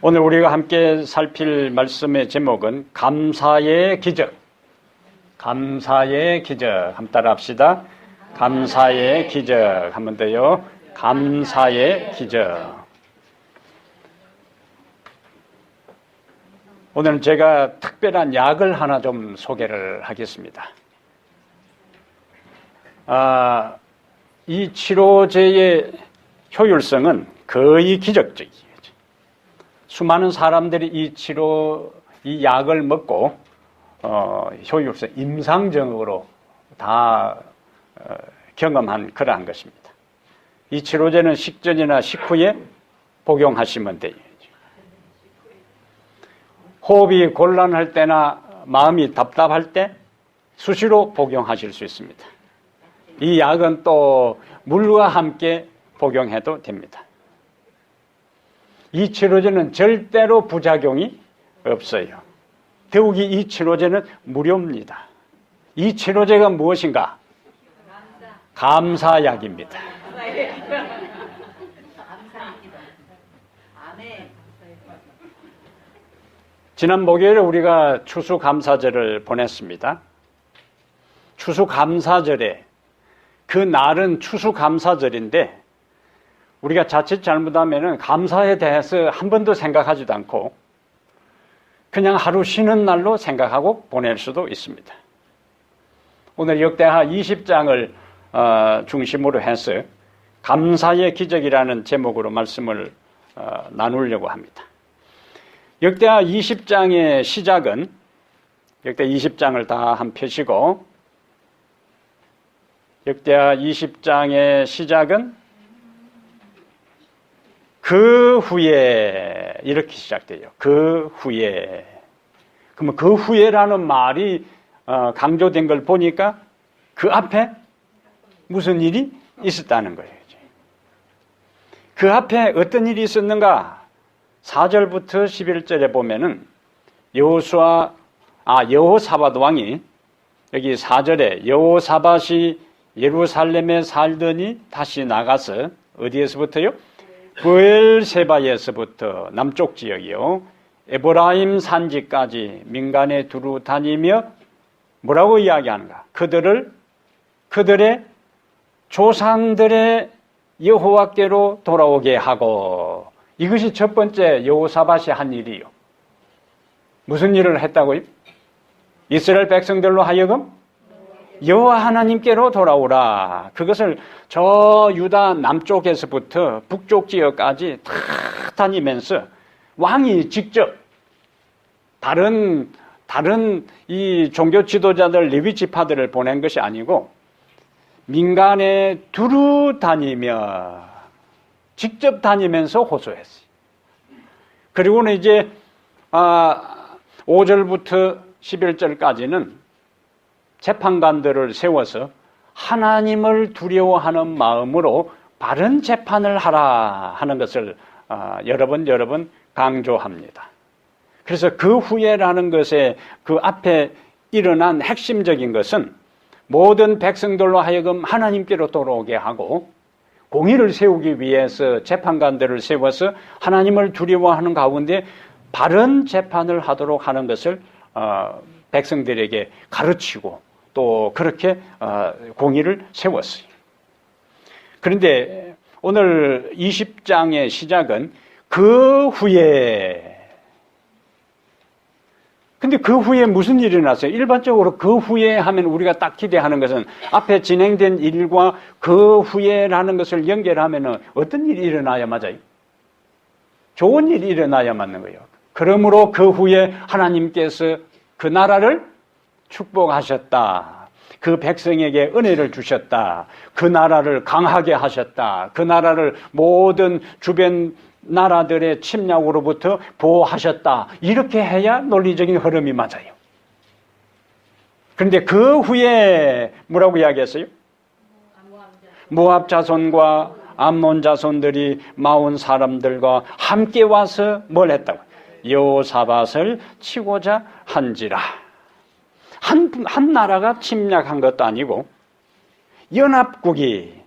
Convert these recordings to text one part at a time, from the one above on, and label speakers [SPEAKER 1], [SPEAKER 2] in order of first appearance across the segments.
[SPEAKER 1] 오늘 우리가 함께 살필 말씀의 제목은 감사의 기적. 감사의 기적. 한번 따라 합시다. 감사의 기적. 한 번 더요. 감사의 기적. 오늘 제가 특별한 약을 하나 좀 소개를 하겠습니다. 이 치료제의 효율성은 거의 기적적이에요. 수많은 사람들이 이 약을 먹고 효율성, 임상적으로 다 경험한 그러한 것입니다. 이 치료제는 식전이나 식후에 복용하시면 돼요. 호흡이 곤란할 때나 마음이 답답할 때 수시로 복용하실 수 있습니다. 이 약은 또 물과 함께 복용해도 됩니다. 이 치료제는 절대로 부작용이 없어요. 더욱이 이 치료제는 무료입니다. 이 치료제가 무엇인가? 감사약입니다. 지난 목요일에 우리가 추수감사절을 보냈습니다. 추수감사절에 그 날은 추수감사절인데 우리가 자칫 잘못하면 감사에 대해서 한 번도 생각하지도 않고 그냥 하루 쉬는 날로 생각하고 보낼 수도 있습니다. 오늘 역대하 20장을 중심으로 해서 감사의 기적이라는 제목으로 말씀을 나누려고 합니다. 역대하 20장의 시작은 역대 20장을 다 한 펴시고 역대하 20장의 시작은 그 후에 이렇게 시작돼요. 그 후에. 그러면 그 후에라는 말이 강조된 걸 보니까 그 앞에 무슨 일이 있었다는 거예요. 그 앞에 어떤 일이 있었는가? 4절부터 11절에 보면은 여호사밧 왕이 여기 4절에 여호사밧이 예루살렘에 살더니 다시 나가서 어디에서부터요? 브엘세바에서부터 남쪽 지역이요 에브라임 산지까지 민간에 두루 다니며 뭐라고 이야기하는가? 그들의 조상들의 여호와께로 돌아오게 하고, 이것이 첫 번째 여호사밧이 한 일이요. 무슨 일을 했다고요? 이스라엘 백성들로 하여금 여호와 하나님께로 돌아오라. 그것을 저 유다 남쪽에서부터 북쪽 지역까지 다 다니면서 왕이 직접 다른 이 종교 지도자들 레위 지파들을 보낸 것이 아니고 민간에 두루 다니며 직접 다니면서 호소했어요. 그리고는 이제 5절부터 11절까지는 재판관들을 세워서 하나님을 두려워하는 마음으로 바른 재판을 하라 하는 것을 여러 번 강조합니다. 그래서 그 후에라는 것에 그 앞에 일어난 핵심적인 것은 모든 백성들로 하여금 하나님께로 돌아오게 하고 공의를 세우기 위해서 재판관들을 세워서 하나님을 두려워하는 가운데 바른 재판을 하도록 하는 것을 백성들에게 가르치고 또 그렇게 공의를 세웠어요. 그런데 오늘 20장의 시작은 그 후에. 근데 그 후에 무슨 일이 일어났어요? 일반적으로 그 후에 하면 우리가 딱 기대하는 것은 앞에 진행된 일과 그 후에라는 것을 연결하면 어떤 일이 일어나야 맞아요? 좋은 일이 일어나야 맞는 거예요. 그러므로 그 후에 하나님께서 그 나라를 축복하셨다. 그 백성에게 은혜를 주셨다. 그 나라를 강하게 하셨다. 그 나라를 모든 주변 나라들의 침략으로부터 보호하셨다. 이렇게 해야 논리적인 흐름이 맞아요. 그런데 그 후에 뭐라고 이야기했어요? 모압 자손과 암몬 자손들이 마온 사람들과 함께 와서 뭘 했다고? 여호사밧을 치고자 한지라. 한 나라가 침략한 것도 아니고 연합국이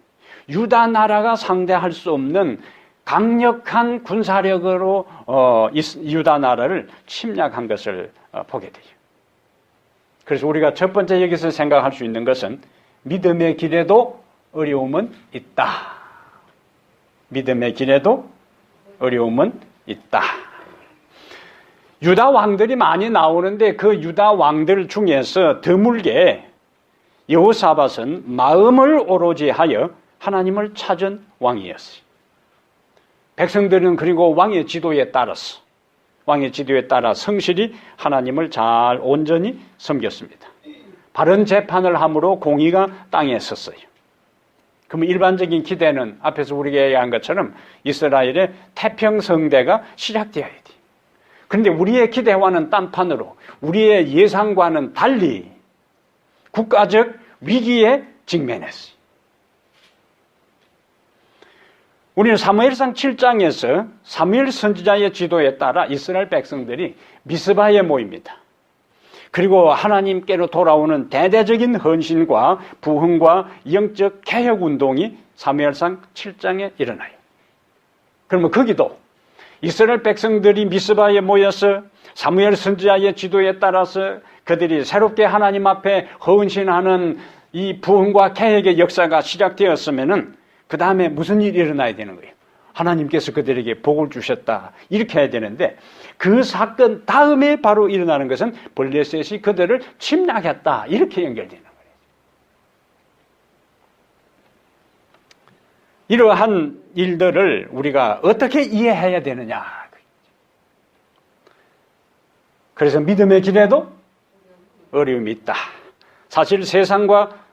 [SPEAKER 1] 유다 나라가 상대할 수 없는 강력한 군사력으로 유다 나라를 침략한 것을 보게 돼요. 그래서 우리가 첫 번째 여기서 생각할 수 있는 것은 믿음의 길에도 어려움은 있다. 믿음의 길에도 어려움은 있다. 유다 왕들이 많이 나오는데 그 유다 왕들 중에서 드물게 여호사밧은 마음을 오로지 하여 하나님을 찾은 왕이었어요. 백성들은 그리고 왕의 지도에 따라 성실히 하나님을 잘 온전히 섬겼습니다. 바른 재판을 함으로 공의가 땅에 섰어요. 그러면 일반적인 기대는 앞에서 우리가 얘기한 것처럼 이스라엘의 태평성대가 시작되어야 돼. 그런데 우리의 기대와는 딴판으로 우리의 예상과는 달리 국가적 위기에 직면했어요. 우리는 사무엘상 7장에서 사무엘 선지자의 지도에 따라 이스라엘 백성들이 미스바에 모입니다. 그리고 하나님께로 돌아오는 대대적인 헌신과 부흥과 영적 개혁운동이 사무엘상 7장에 일어나요. 그러면 거기도 이스라엘 백성들이 미스바에 모여서 사무엘 선지자의 지도에 따라서 그들이 새롭게 하나님 앞에 헌신하는 이 부흥과 개혁의 역사가 시작되었으면은 그 다음에 무슨 일이 일어나야 되는 거예요? 하나님께서 그들에게 복을 주셨다. 이렇게 해야 되는데 그 사건 다음에 바로 일어나는 것은 블레셋이 그들을 침략했다. 이렇게 연결되는 거예요. 이러한 일들을 우리가 어떻게 이해해야 되느냐. 그래서 믿음의 길에도 어려움이 있다. 사실 세상과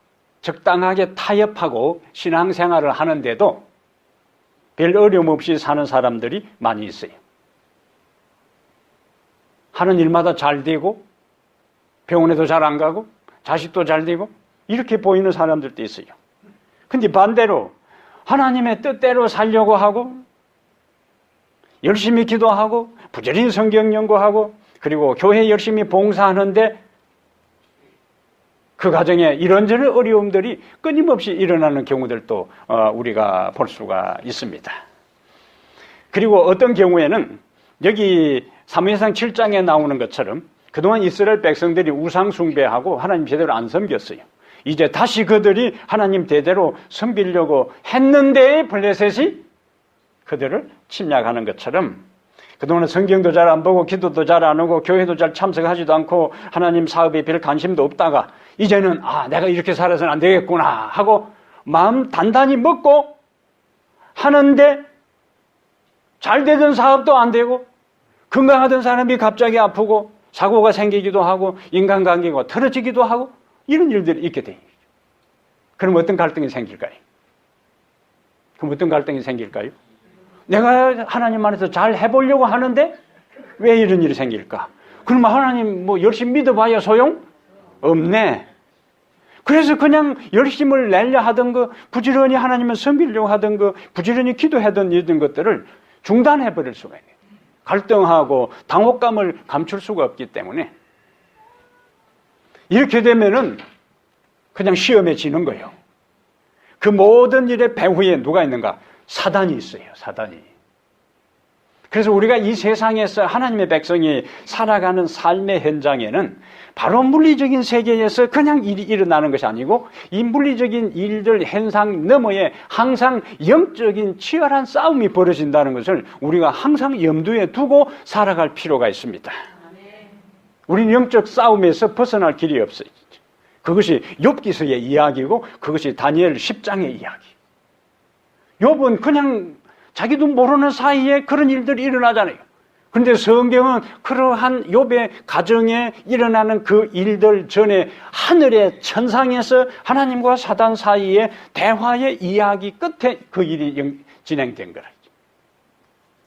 [SPEAKER 1] 적당하게 타협하고 신앙생활을 하는데도 별 어려움 없이 사는 사람들이 많이 있어요. 하는 일마다 잘 되고 병원에도 잘 안 가고 자식도 잘 되고 이렇게 보이는 사람들도 있어요. 근데 반대로 하나님의 뜻대로 살려고 하고 열심히 기도하고 부지런히 성경 연구하고 그리고 교회 열심히 봉사하는데 그 과정에 이런저런 어려움들이 끊임없이 일어나는 경우들도 우리가 볼 수가 있습니다. 그리고 어떤 경우에는 여기 사무엘상 7장에 나오는 것처럼 그동안 이스라엘 백성들이 우상 숭배하고 하나님 제대로 안 섬겼어요. 이제 다시 그들이 하나님 대대로 섬기려고 했는데 블레셋이 그들을 침략하는 것처럼 그동안은 성경도 잘 안 보고 기도도 잘 안 하고 교회도 잘 참석하지도 않고 하나님 사업에 별 관심도 없다가 이제는 내가 이렇게 살아서는 안 되겠구나 하고 마음 단단히 먹고 하는데 잘 되던 사업도 안 되고 건강하던 사람이 갑자기 아프고 사고가 생기기도 하고 인간관계가 틀어지기도 하고 이런 일들이 있게 돼요. 그럼 어떤 갈등이 생길까요? 내가 하나님 안에서 잘 해보려고 하는데 왜 이런 일이 생길까? 그러면 하나님 열심히 믿어봐야 소용 없네. 그래서 그냥 열심을 내려 하던 거, 부지런히 하나님을 섬기려고 하던 거, 부지런히 기도하던 이런 것들을 중단해버릴 수가 있네요. 갈등하고 당혹감을 감출 수가 없기 때문에 이렇게 되면은 그냥 시험에 지는 거예요. 그 모든 일의 배후에 누가 있는가? 사단이 있어요. 사단이. 그래서 우리가 이 세상에서 하나님의 백성이 살아가는 삶의 현장에는 바로 물리적인 세계에서 그냥 일이 일어나는 것이 아니고 이 물리적인 일들 현상 너머에 항상 영적인 치열한 싸움이 벌어진다는 것을 우리가 항상 염두에 두고 살아갈 필요가 있습니다. 우리는 영적 싸움에서 벗어날 길이 없어요. 그것이 욥기서의 이야기고 그것이 다니엘 10장의 이야기. 욥은 그냥 자기도 모르는 사이에 그런 일들이 일어나잖아요. 그런데 성경은 그러한 욥의 가정에 일어나는 그 일들 전에 하늘의 천상에서 하나님과 사단 사이에 대화의 이야기 끝에 그 일이 진행된 거라.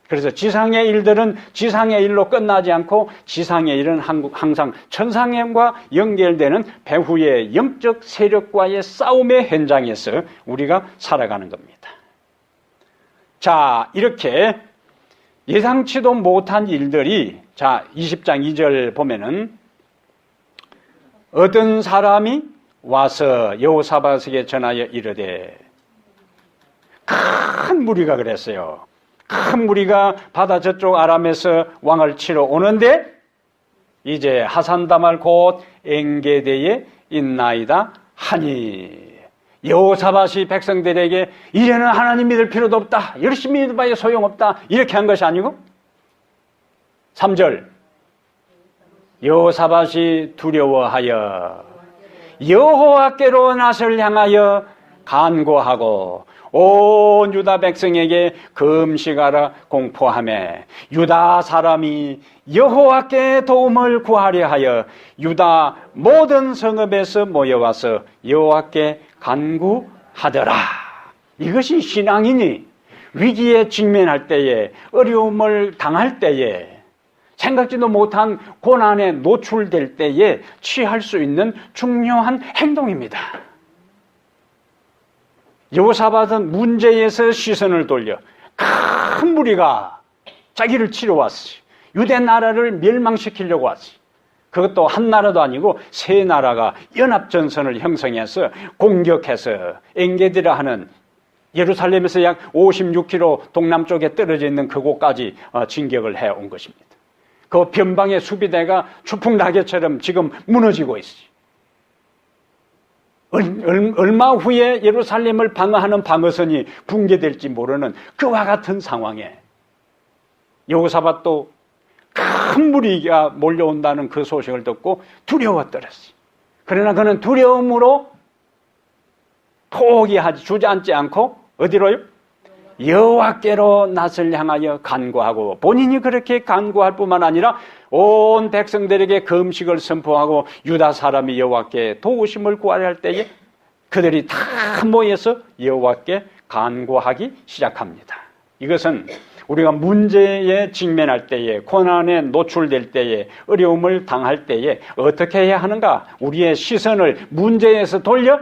[SPEAKER 1] 그래서 지상의 일들은 지상의 일로 끝나지 않고 지상의 일은 항상 천상과 연결되는 배후의 영적 세력과의 싸움의 현장에서 우리가 살아가는 겁니다. 자, 이렇게 예상치도 못한 일들이 20장 2절 보면은 어떤 사람이 와서 여호사밧에게 전하여 이르되 큰 무리가 그랬어요. 큰 무리가 바다 저쪽 아람에서 왕을 치러 오는데 이제 하산다말 곧 엔게데에 있나이다 하니 여호사밧이 백성들에게 이제는 하나님 믿을 필요도 없다. 열심히 믿어봐야 소용없다. 이렇게 한 것이 아니고 3절 여호사밧이 두려워하여 여호와께로 낯을 향하여 간구하고 온 유다 백성에게 금식하라 공포하며 유다 사람이 여호와께 도움을 구하려 하여 유다 모든 성읍에서 모여와서 여호와께 간구하더라. 이것이 신앙이니 위기에 직면할 때에 어려움을 당할 때에 생각지도 못한 고난에 노출될 때에 취할 수 있는 중요한 행동입니다. 여호사밧은 문제에서 시선을 돌려 큰 무리가 자기를 치러 왔어요. 유대 나라를 멸망시키려고 왔어요. 그것도 한 나라도 아니고 세 나라가 연합전선을 형성해서 공격해서 엔게디라 하는 예루살렘에서 약 56km 동남쪽에 떨어져 있는 그곳까지 진격을 해온 것입니다. 그 변방의 수비대가 추풍낙엽처럼 지금 무너지고 있어요. 얼마 후에 예루살렘을 방어하는 방어선이 붕괴될지 모르는 그와 같은 상황에 여호사밧도 큰 무리가 몰려온다는 그 소식을 듣고 두려웠더랬어요. 그러나 그는 두려움으로 포기하지 주저앉지 않고 어디로요? 여호와께로 낯을 향하여 간구하고 본인이 그렇게 간구할 뿐만 아니라 온 백성들에게 금식을 선포하고 유다 사람이 여호와께 도우심을 구하려 할 때에 그들이 다 모여서 여호와께 간구하기 시작합니다. 이것은 우리가 문제에 직면할 때에 고난에 노출될 때에 어려움을 당할 때에 어떻게 해야 하는가? 우리의 시선을 문제에서 돌려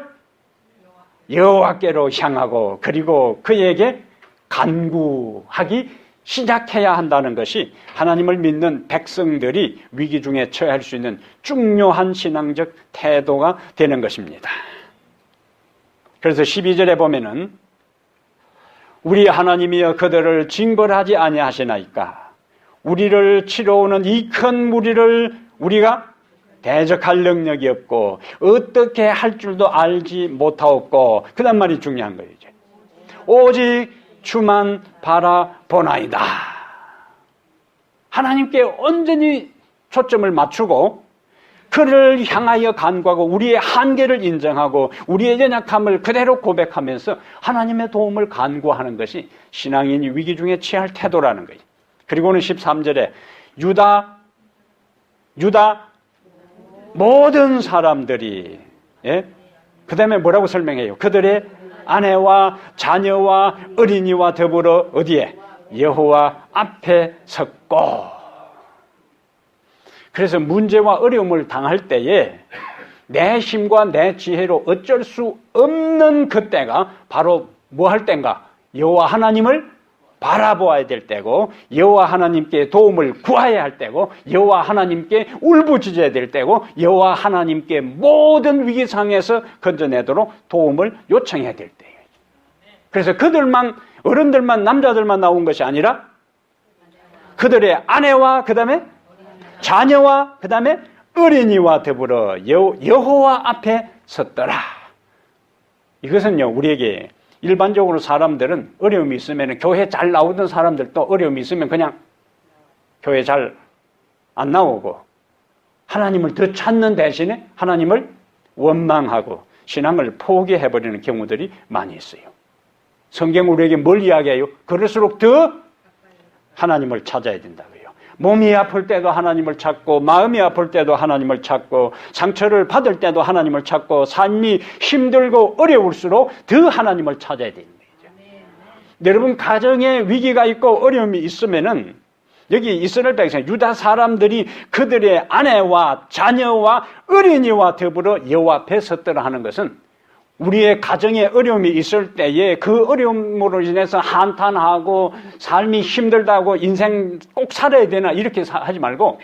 [SPEAKER 1] 여호와께로 향하고 그리고 그에게 간구하기 시작해야 한다는 것이 하나님을 믿는 백성들이 위기 중에 처할 수 있는 중요한 신앙적 태도가 되는 것입니다. 그래서 12절에 보면은 우리 하나님이여 그들을 징벌하지 아니하시나이까 우리를 치러 오는 이 큰 무리를 우리가 대적할 능력이 없고 어떻게 할 줄도 알지 못하옵고 그 다음 말이 중요한 거예요. 이제. 오직 주만 바라보나이다. 하나님께 온전히 초점을 맞추고 그를 향하여 간구하고 우리의 한계를 인정하고 우리의 연약함을 그대로 고백하면서 하나님의 도움을 간구하는 것이 신앙인이 위기 중에 취할 태도라는 거예요. 그리고는 13절에 유다 모든 사람들이 그 다음에 뭐라고 설명해요? 그들의 아내와 자녀와 어린이와 더불어 어디에? 여호와 앞에 섰고. 그래서 문제와 어려움을 당할 때에 내 힘과 내 지혜로 어쩔 수 없는 그때가 바로 뭐 할 때인가? 여호와 하나님을 바라보아야 될 때고 여호와 하나님께 도움을 구해야 할 때고 여호와 하나님께 울부짖어야 될 때고 여호와 하나님께 모든 위기상에서 건져내도록 도움을 요청해야 될 때예요. 그래서 그들만 어른들만 남자들만 나온 것이 아니라 그들의 아내와 그 다음에 자녀와 그 다음에 어린이와 더불어 여호와 앞에 섰더라. 이것은요 우리에게 일반적으로 사람들은 어려움이 있으면 교회 잘 나오던 사람들도 어려움이 있으면 그냥 교회 잘 안 나오고 하나님을 더 찾는 대신에 하나님을 원망하고 신앙을 포기해버리는 경우들이 많이 있어요. 성경 우리에게 뭘 이야기해요? 그럴수록 더 하나님을 찾아야 된다고요. 몸이 아플 때도 하나님을 찾고 마음이 아플 때도 하나님을 찾고 상처를 받을 때도 하나님을 찾고 삶이 힘들고 어려울수록 더 하나님을 찾아야 되는 거죠. 여러분 가정에 위기가 있고 어려움이 있으면은 여기 이스라엘 백성 유다 사람들이 그들의 아내와 자녀와 어린이와 더불어 여호와 앞에 섰더라 하는 것은 우리의 가정에 어려움이 있을 때에 그 어려움으로 인해서 한탄하고 삶이 힘들다고 인생 꼭 살아야 되나 이렇게 하지 말고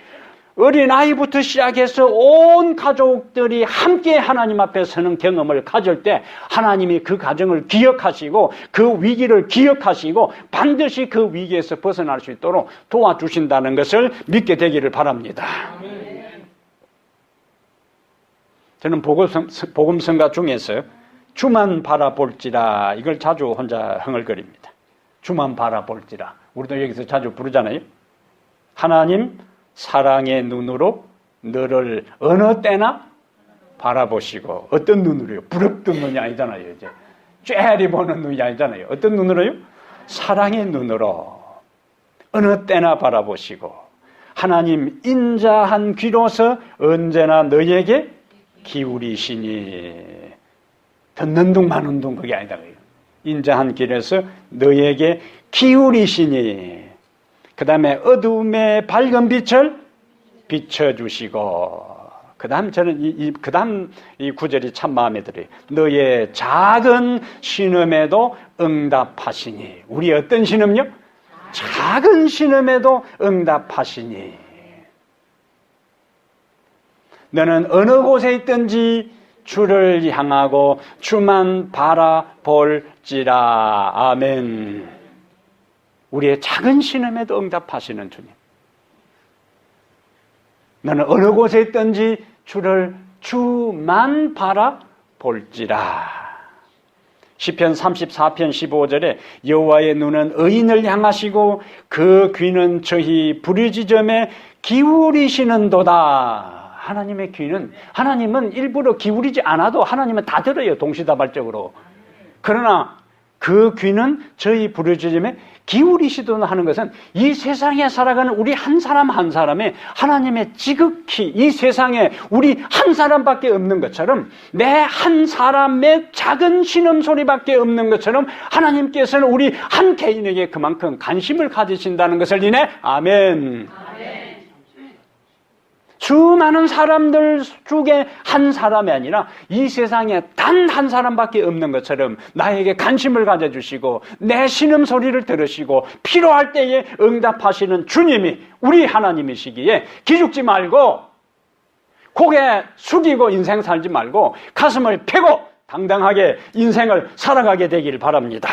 [SPEAKER 1] 어린아이부터 시작해서 온 가족들이 함께 하나님 앞에 서는 경험을 가질 때 하나님이 그 가정을 기억하시고 그 위기를 기억하시고 반드시 그 위기에서 벗어날 수 있도록 도와주신다는 것을 믿게 되기를 바랍니다. 저는 복음성가 중에서 주만 바라볼지라 이걸 자주 혼자 흥얼거립니다. 주만 바라볼지라. 우리도 여기서 자주 부르잖아요. 하나님 사랑의 눈으로 너를 어느 때나 바라보시고, 어떤 눈으로요? 부럽던 눈이 아니잖아요. 이제 쬐리 보는 눈이 아니잖아요. 어떤 눈으로요? 사랑의 눈으로 어느 때나 바라보시고, 하나님 인자한 귀로서 언제나 너에게 기울이시니. 듣는 둥 마는 둥 그게 아니다. 인자한 길에서 너에게 기울이시니. 그 다음에 어둠의 밝은 빛을 비춰주시고, 그 다음 저는 이 구절이 참 마음에 들어요. 너의 작은 신음에도 응답하시니. 우리 어떤 신음요? 작은 신음에도 응답하시니. 너는 어느 곳에 있든지 주를 향하고 주만 바라볼지라. 아멘. 우리의 작은 신음에도 응답하시는 주님. 너는 어느 곳에 있든지 주만 바라볼지라. 시편 34편 15절에 여호와의 눈은 의인을 향하시고 그 귀는 저희 부르짖음에 기울이시는도다. 하나님의 귀는, 하나님은 일부러 기울이지 않아도 하나님은 다 들어요. 동시다발적으로. 그러나 그 귀는 저희 부르짖음에 기울이시도록 하는 것은 이 세상에 살아가는 우리 한 사람 한 사람의 하나님의 지극히 이 세상에 우리 한 사람밖에 없는 것처럼, 내 한 사람의 작은 신음소리밖에 없는 것처럼 하나님께서는 우리 한 개인에게 그만큼 관심을 가지신다는 것을 인해 아멘. 수많은 사람들 중에 한 사람이 아니라 이 세상에 단 한 사람밖에 없는 것처럼 나에게 관심을 가져주시고 내 신음소리를 들으시고 필요할 때에 응답하시는 주님이 우리 하나님이시기에 기죽지 말고 고개 숙이고 인생 살지 말고 가슴을 펴고 당당하게 인생을 살아가게 되길 바랍니다.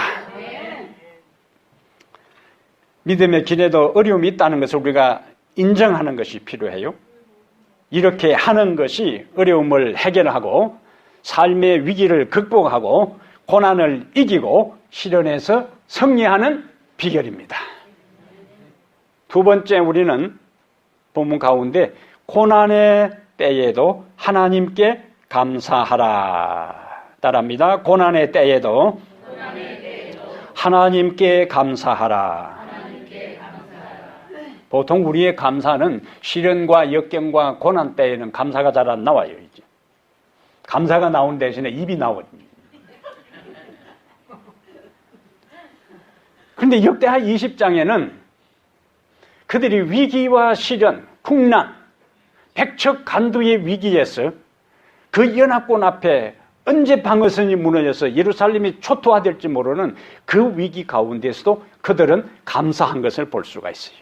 [SPEAKER 1] 믿음의 길에도 어려움이 있다는 것을 우리가 인정하는 것이 필요해요. 이렇게 하는 것이 어려움을 해결하고 삶의 위기를 극복하고 고난을 이기고 실현해서 승리하는 비결입니다. 두 번째, 우리는 본문 가운데 고난의 때에도 하나님께 감사하라. 따라합니다. 고난의 때에도 하나님께 감사하라. 보통 우리의 감사는 시련과 역경과 고난 때에는 감사가 잘 안 나와요. 이제 감사가 나온 대신에 입이 나오거든요. 그런데 역대하 20장에는 그들이 위기와 시련, 국난, 백척간두의 위기에서 그 연합군 앞에 언제 방어선이 무너져서 예루살렘이 초토화될지 모르는 그 위기 가운데서도 그들은 감사한 것을 볼 수가 있어요.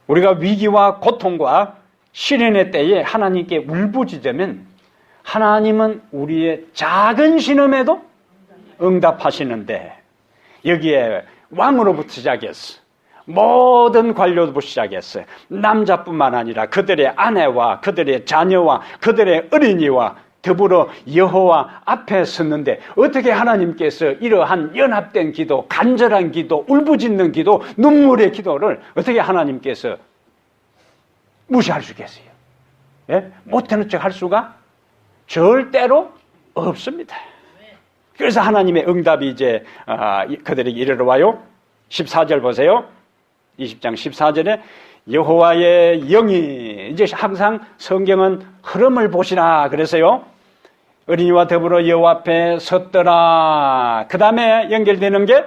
[SPEAKER 1] 우리가 위기와 고통과 시련의 때에 하나님께 울부짖으면 하나님은 우리의 작은 신음에도 응답하시는데, 여기에 왕으로부터 시작해서 모든 관료부터 시작해서 남자뿐만 아니라 그들의 아내와 그들의 자녀와 그들의 어린이와 더불어 여호와 앞에 섰는데 어떻게 하나님께서 이러한 연합된 기도, 간절한 기도, 울부짖는 기도, 눈물의 기도를 어떻게 하나님께서 무시할 수 있겠어요? 예? 못하는 척 할 수가 절대로 없습니다. 그래서 하나님의 응답이 이제 그들에게 이르러 와요. 14절 보세요. 20장 14절에 여호와의 영이, 이제 항상 성경은 흐름을 보시라 그래서요. 어린이와 더불어 여호와 앞에 섰더라. 그 다음에 연결되는 게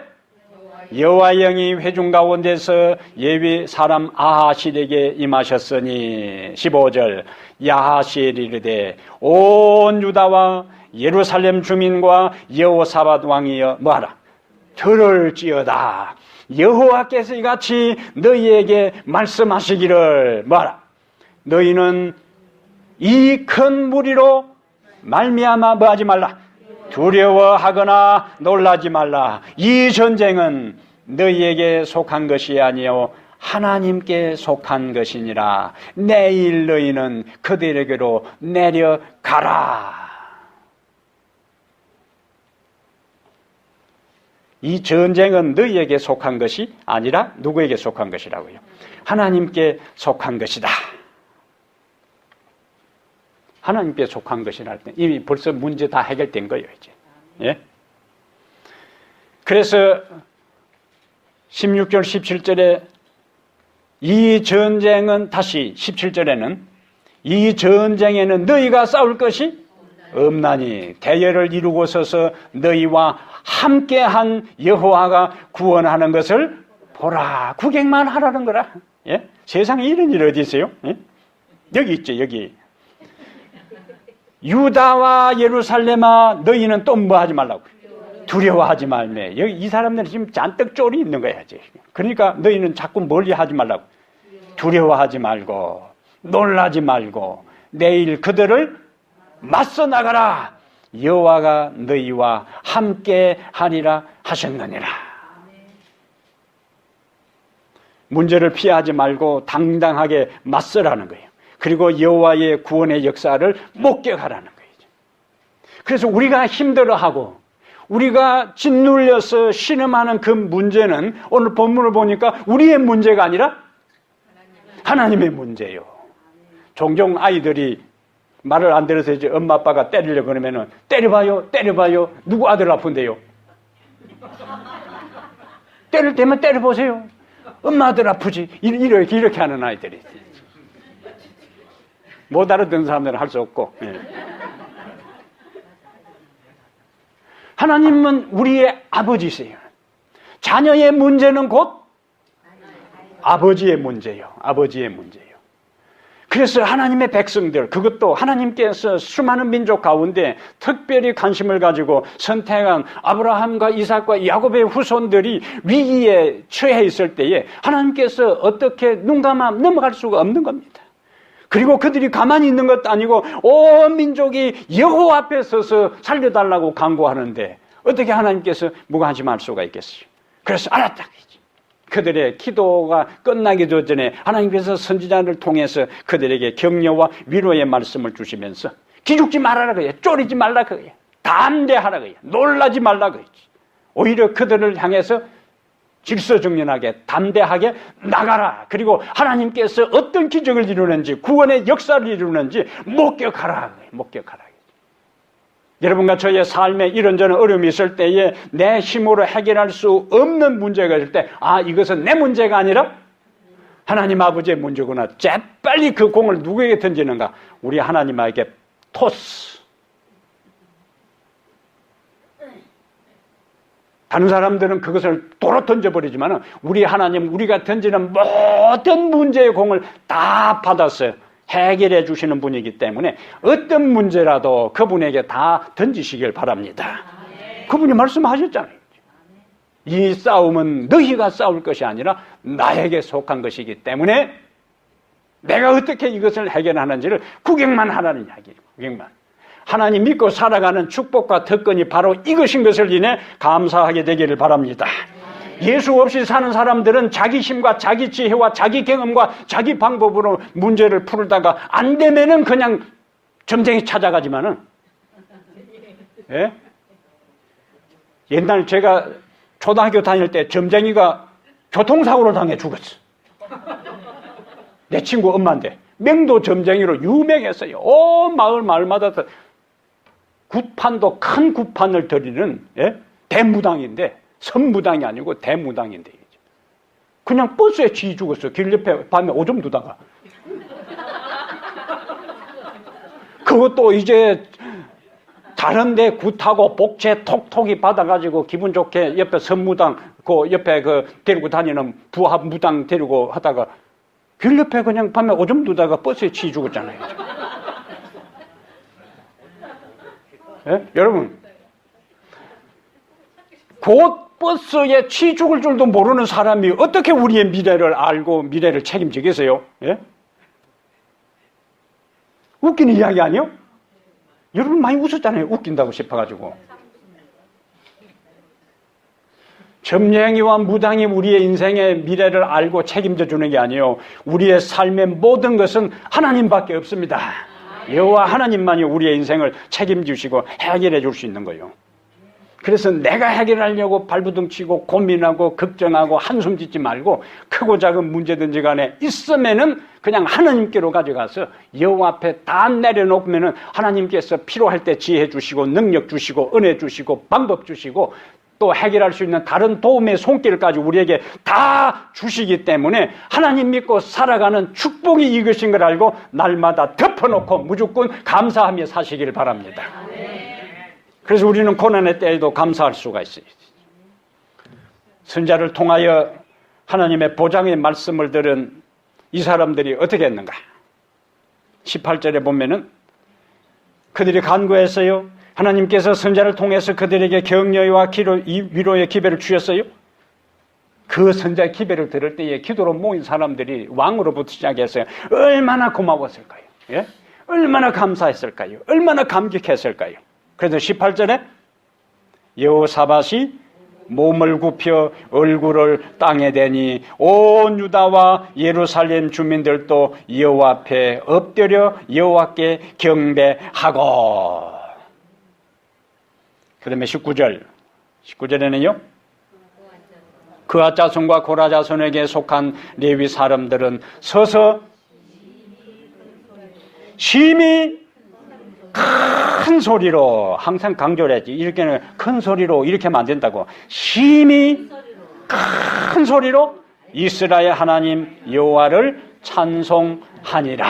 [SPEAKER 1] 여호와의 영이 회중 가운데서 예위 사람 아하실에게 임하셨으니 15절 야하실이 이르되 온 유다와 예루살렘 주민과 여호사밧 왕이여 뭐하라? 들을지어다. 여호와께서 이같이 너희에게 말씀하시기를 뭐하라? 너희는 이 큰 무리로 말미암아 뭐하지 말라? 두려워하거나 놀라지 말라. 이 전쟁은 너희에게 속한 것이 아니요 하나님께 속한 것이니라. 내일 너희는 그들에게로 내려가라. 이 전쟁은 너희에게 속한 것이 아니라 누구에게 속한 것이라고요? 하나님께 속한 것이다. 하나님께 속한 것이라 할 때 이미 벌써 문제 다 해결된 거예요, 이제. 예? 그래서 16절, 17절에 이 전쟁은 다시 17절에는 이 전쟁에는 너희가 싸울 것이 없나니 대열을 이루고 서서 너희와 함께한 여호와가 구원하는 것을 보라. 구경만 하라는 거라. 예? 세상에 이런 일 어디 있어요? 예? 여기 있죠, 여기. 유다와 예루살렘아 너희는 또 뭐 하지 말라고? 두려워하지 말매. 여기 이 사람들은 지금 잔뜩 쫄이 있는 거야. 그러니까 너희는 자꾸 멀리 하지 말라고. 두려워하지 말고 놀라지 말고 내일 그들을 맞서 나가라. 여호와가 너희와 함께 하리라 하셨느니라. 문제를 피하지 말고 당당하게 맞서라는 거예요. 그리고 여호와의 구원의 역사를 목격하라는 거예요. 그래서 우리가 힘들어하고 우리가 짓눌려서 신음하는 그 문제는 오늘 본문을 보니까 우리의 문제가 아니라 하나님의 문제예요. 종종 아이들이 말을 안 들어서 이제 엄마 아빠가 때리려고 그러면은 때려봐요, 때려봐요. 누구 아들 아픈데요? 때릴 때면 때려보세요. 엄마 아들 아프지. 이렇게 하는 아이들이. 못 알아듣는 사람들은 할 수 없고. 예. 하나님은 우리의 아버지세요. 자녀의 문제는 곧 아버지의 문제예요. 아버지의 문제예요. 그래서 하나님의 백성들, 그것도 하나님께서 수많은 민족 가운데 특별히 관심을 가지고 선택한 아브라함과 이삭과 야곱의 후손들이 위기에 처해 있을 때에 하나님께서 어떻게 눈 감아 넘어갈 수가 없는 겁니다. 그리고 그들이 가만히 있는 것도 아니고 온 민족이 여호와 앞에 서서 살려달라고 간구하는데 어떻게 하나님께서 무관심할 수가 있겠어요? 그래서 알았다. 그들의 기도가 끝나기도 전에 하나님께서 선지자를 통해서 그들에게 격려와 위로의 말씀을 주시면서 기죽지 말아라 그래요. 쫄이지 말라 그래요. 담대하라 그래요. 놀라지 말라 그래요. 오히려 그들을 향해서 질서정연하게 담대하게 나가라. 그리고 하나님께서 어떤 기적을 이루는지 구원의 역사를 이루는지 목격하라. 목격하라. 여러분과 저의 삶에 이런저런 어려움이 있을 때에 내 힘으로 해결할 수 없는 문제가 있을 때 이것은 내 문제가 아니라 하나님 아버지의 문제구나. 재빨리 그 공을 누구에게 던지는가? 우리 하나님에게 토스. 다른 사람들은 그것을 도로 던져버리지만 우리 하나님, 우리가 던지는 모든 문제의 공을 다 받았어요. 해결해 주시는 분이기 때문에 어떤 문제라도 그분에게 다 던지시길 바랍니다. 그분이 말씀하셨잖아요. 이 싸움은 너희가 싸울 것이 아니라 나에게 속한 것이기 때문에 내가 어떻게 이것을 해결하는지를 구경만 하라는 이야기예요. 구경만. 하나님 믿고 살아가는 축복과 특권이 바로 이것인 것을 인해 감사하게 되기를 바랍니다. 예수 없이 사는 사람들은 자기 힘과 자기 지혜와 자기 경험과 자기 방법으로 문제를 풀다가 안 되면은 그냥 점쟁이 찾아가지만은, 예? 옛날 제가 초등학교 다닐 때 점쟁이가 교통사고를 당해 죽었어. 내 친구 엄마인데 명도 점쟁이로 유명했어요. 온 마을마다 굿판도 큰 굿판을 들이는, 예? 대무당인데 선무당이 아니고 대무당인데 그냥 버스에 쥐 죽었어. 길 옆에 밤에 오줌 두다가. 그것도 이제 다른데 굿하고 복채 톡톡이 받아가지고 기분 좋게 옆에 선무당 그 옆에 그 데리고 다니는 부하 무당 데리고 하다가 길 옆에 그냥 밤에 오줌 두다가 버스에 쥐 죽었잖아요. 예? 여러분 곧 버스에 치 죽을 줄도 모르는 사람이 어떻게 우리의 미래를 알고 미래를 책임지겠어요? 예? 웃기는 이야기 아니요? 여러분 많이 웃었잖아요. 웃긴다고 싶어가지고. 점쟁이와 무당이 우리의 인생의 미래를 알고 책임져 주는 게 아니에요. 우리의 삶의 모든 것은 하나님밖에 없습니다. 여호와 하나님만이 우리의 인생을 책임지시고 해결해 줄 수 있는 거예요. 그래서 내가 해결하려고 발부둥치고 고민하고 걱정하고 한숨 짓지 말고 크고 작은 문제든지 간에 있으면은 그냥 하나님께로 가져가서 여호와 앞에 다 내려놓으면은 하나님께서 필요할 때 지혜 주시고 능력 주시고 은혜 주시고 방법 주시고 또 해결할 수 있는 다른 도움의 손길까지 우리에게 다 주시기 때문에 하나님 믿고 살아가는 축복이 이것인 걸 알고 날마다 덮어놓고 무조건 감사하며 사시길 바랍니다. 그래서 우리는 고난의 때에도 감사할 수가 있어요. 선자를 통하여 하나님의 보장의 말씀을 들은 이 사람들이 어떻게 했는가? 18절에 보면은 그들이 간구했어요. 하나님께서 선자를 통해서 그들에게 격려와 위로의 기별을 주셨어요. 그 선자의 기별을 들을 때에 기도로 모인 사람들이 왕으로부터 시작했어요. 얼마나 고마웠을까요? 예? 얼마나 감사했을까요? 얼마나 감격했을까요? 그래서 18절에 여호사밧이 몸을 굽혀 얼굴을 땅에 대니 온 유다와 예루살렘 주민들도 여호와 앞에 엎드려 여호와께 경배하고. 그 다음에 19절에는요. 그앗 자손과 고라 자손에게 속한 레위 사람들은 서서 심히 큰 소리로, 항상 강조를 했지. 이렇게는 큰 소리로 이렇게 하면 안 된다고. 심히 큰 소리로 이스라엘 하나님 여호와를 찬송하니라.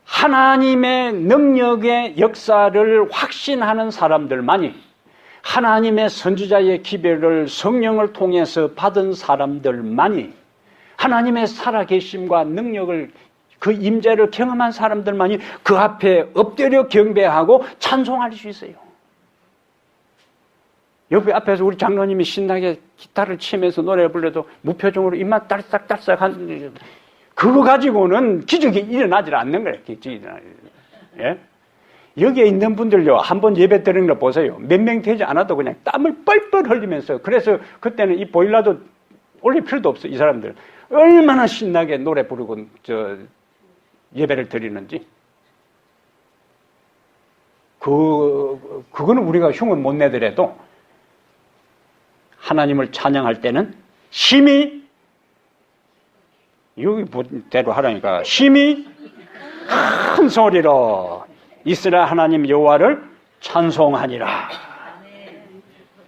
[SPEAKER 1] 하나님의 능력의 역사를 확신하는 사람들만이, 하나님의 선지자의 기별을 성령을 통해서 받은 사람들만이, 하나님의 살아계심과 능력을, 그 임재를 경험한 사람들만이 그 앞에 엎드려 경배하고 찬송할 수 있어요. 옆에 앞에서 우리 장로님이 신나게 기타를 치면서 노래 불러도 무표정으로 입만 딸싹딸싹한, 그거 가지고는 기적이 일어나질 않는 거예요. 기적이 일어나지. 예? 여기에 있는 분들요, 한번 예배 드리는 거 보세요. 몇 명 되지 않아도 그냥 땀을 뻘뻘 흘리면서, 그래서 그때는 이 보일러도 올릴 필요도 없어. 이 사람들 얼마나 신나게 노래 부르고 예배를 드리는지. 그거는 우리가 흉을 못 내더라도 하나님을 찬양할 때는 심히, 여기 대로 하라니까, 심히 큰 소리로 이스라엘 하나님 여호와를 찬송하니라.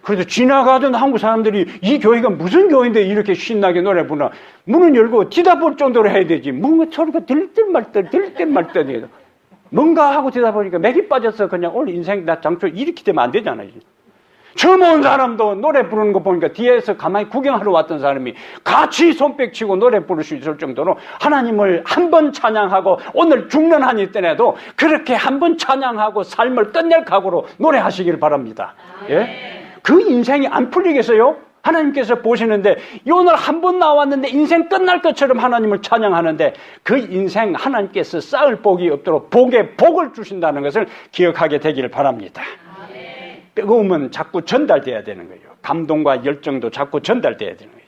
[SPEAKER 1] 그래서 지나가던 한국 사람들이 이 교회가 무슨 교회인데 이렇게 신나게 노래 부르나, 문은 열고 뒤다볼 정도로 해야 되지. 뭔가 소리가 들릴 듯 말 듯 뭔가 하고 뒤다 보니까 맥이 빠져서 그냥 오늘 인생 나 장초 이렇게 되면 안 되잖아요. 처음 온 사람도 노래 부르는 거 보니까 뒤에서 가만히 구경하러 왔던 사람이 같이 손뼉치고 노래 부를 수 있을 정도로 하나님을 한 번 찬양하고 오늘 죽는 한이 있더라도 그렇게 한 번 찬양하고 삶을 끝낼 각오로 노래하시길 바랍니다. 예? 그 인생이 안 풀리겠어요? 하나님께서 보시는데 오늘 한 번 나왔는데 인생 끝날 것처럼 하나님을 찬양하는데 그 인생 하나님께서 쌓을 복이 없도록 복에 복을 주신다는 것을 기억하게 되기를 바랍니다. 뜨거움은 자꾸 전달돼야 되는 거예요. 감동과 열정도 자꾸 전달돼야 되는 거예요.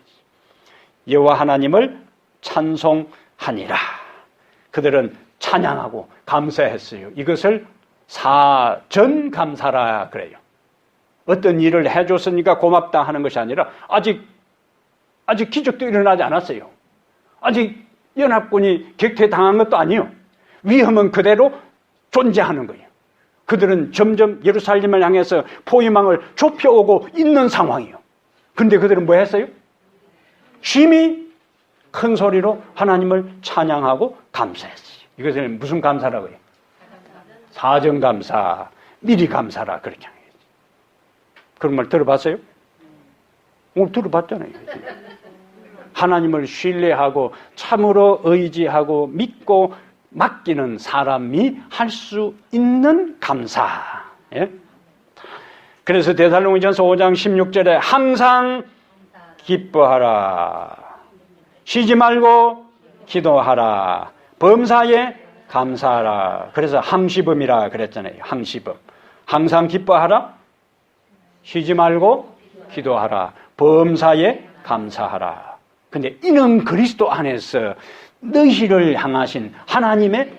[SPEAKER 1] 여호와 하나님을 찬송하니라. 그들은 찬양하고 감사했어요. 이것을 사전감사라 그래요. 어떤 일을 해줬으니까 고맙다 하는 것이 아니라 아직 기적도 일어나지 않았어요. 아직 연합군이 격퇴당한 것도 아니에요. 위험은 그대로 존재하는 거예요. 그들은 점점 예루살렘을 향해서 포위망을 좁혀오고 있는 상황이에요. 그런데 그들은 뭐 했어요? 심히 큰 소리로 하나님을 찬양하고 감사했어요. 이것을 무슨 감사라고 해요? 사전감사, 미리 감사라 그렇게 하는 거예요. 그런 말 들어봤어요? 오늘 들어봤잖아요. 하나님을 신뢰하고 참으로 의지하고 믿고 맡기는 사람이 할 수 있는 감사. 예? 그래서 데살로니가전서 5장 16절에 항상 기뻐하라. 쉬지 말고 기도하라. 범사에 감사하라. 그래서 항시범이라 그랬잖아요. 항시범. 항상 기뻐하라. 쉬지 말고 기도하라. 범사에 감사하라. 근데 이는 그리스도 안에서 너희를 향하신 하나님의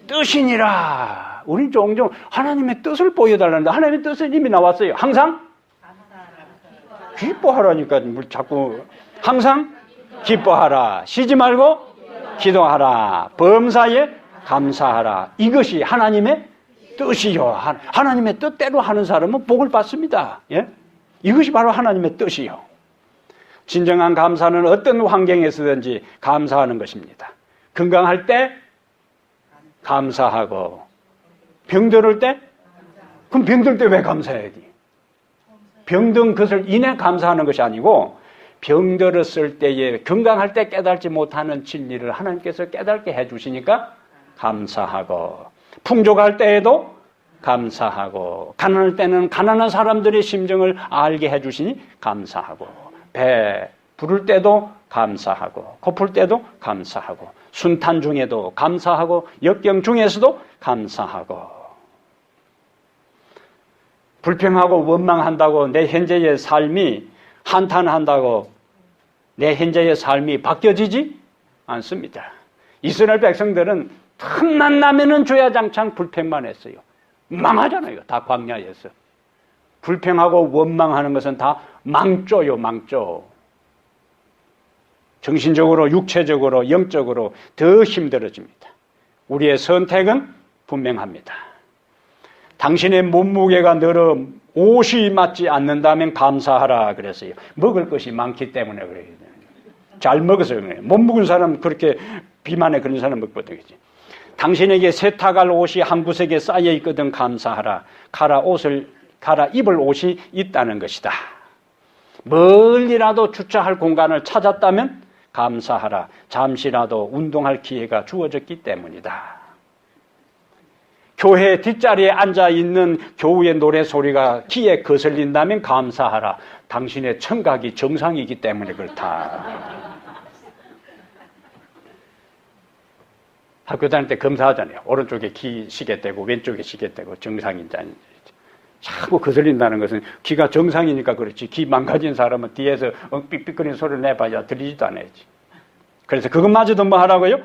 [SPEAKER 1] 뜻이니라. 우리 종종 하나님의 뜻을 보여달라는데 하나님의 뜻은 이미 나왔어요. 항상 기뻐하라니까 자꾸 항상 기뻐하라. 쉬지 말고 기도하라. 범사에 감사하라. 이것이 하나님의 뜻이요. 하나님의 뜻대로 하는 사람은 복을 받습니다. 예? 이것이 바로 하나님의 뜻이요. 진정한 감사는 어떤 환경에서든지 감사하는 것입니다. 건강할 때 감사하고 병들을 때? 그럼 병들 때 왜 감사해야지? 병든 것을 인해 감사하는 것이 아니고 병들었을 때에 건강할 때 깨닫지 못하는 진리를 하나님께서 깨닫게 해주시니까 감사하고 풍족할 때에도 감사하고 가난할 때는 가난한 사람들의 심정을 알게 해주시니 감사하고 배 부를 때도 감사하고 고플 때도 감사하고 순탄 중에도 감사하고 역경 중에서도 감사하고 불평하고 원망한다고 내 현재의 삶이 한탄한다고 내 현재의 삶이 바뀌어지지 않습니다. 이스라엘 백성들은 틈만 나면은 주야장창 불평만 했어요. 망하잖아요. 다 광야에서. 불평하고 원망하는 것은 다 망조요, 망조. 정신적으로, 육체적으로, 영적으로 더 힘들어집니다. 우리의 선택은 분명합니다. 당신의 몸무게가 늘어 옷이 맞지 않는다면 감사하라 그랬어요. 먹을 것이 많기 때문에 그래요. 잘 먹어서 그래요. 못 먹은 사람 그렇게 비만에 그런 사람 먹거든요. 당신에게 세탁할 옷이 한 구석에 쌓여 있거든 감사하라. 갈아 입을 옷이 있다는 것이다. 멀리라도 주차할 공간을 찾았다면 감사하라. 잠시라도 운동할 기회가 주어졌기 때문이다. 교회 뒷자리에 앉아있는 교우의 노래소리가 귀에 거슬린다면 감사하라. 당신의 청각이 정상이기 때문에 그렇다. 학교 다닐 때 검사하잖아요. 오른쪽에 귀 시계 떼고 왼쪽에 시계 떼고 정상인지 아닌지. 자꾸 거슬린다는 것은 귀가 정상이니까 그렇지. 귀 망가진 사람은 뒤에서 삑삑거리는 소리를 내봐야 들리지도 않아야지. 그래서 그것마저도 뭐 하라고요?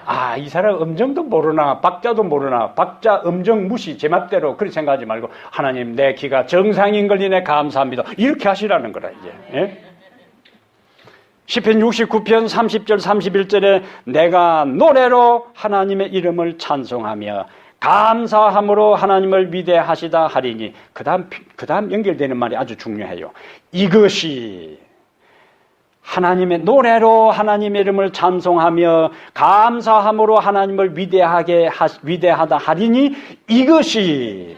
[SPEAKER 1] 아, 이 사람 음정도 모르나 박자도 모르나 박자 음정 무시 제 맘대로 그렇게 생각하지 말고 하나님 내 귀가 정상인 걸 인해 감사합니다. 이렇게 하시라는 거라 이제. 예? 시편 69편 30절 31절에 내가 노래로 하나님의 이름을 찬송하며 감사함으로 하나님을 위대하시다 하리니 그 다음 연결되는 말이 아주 중요해요. 이것이 하나님의 노래로 하나님의 이름을 찬송하며 감사함으로 하나님을 위대하다 하리니 이것이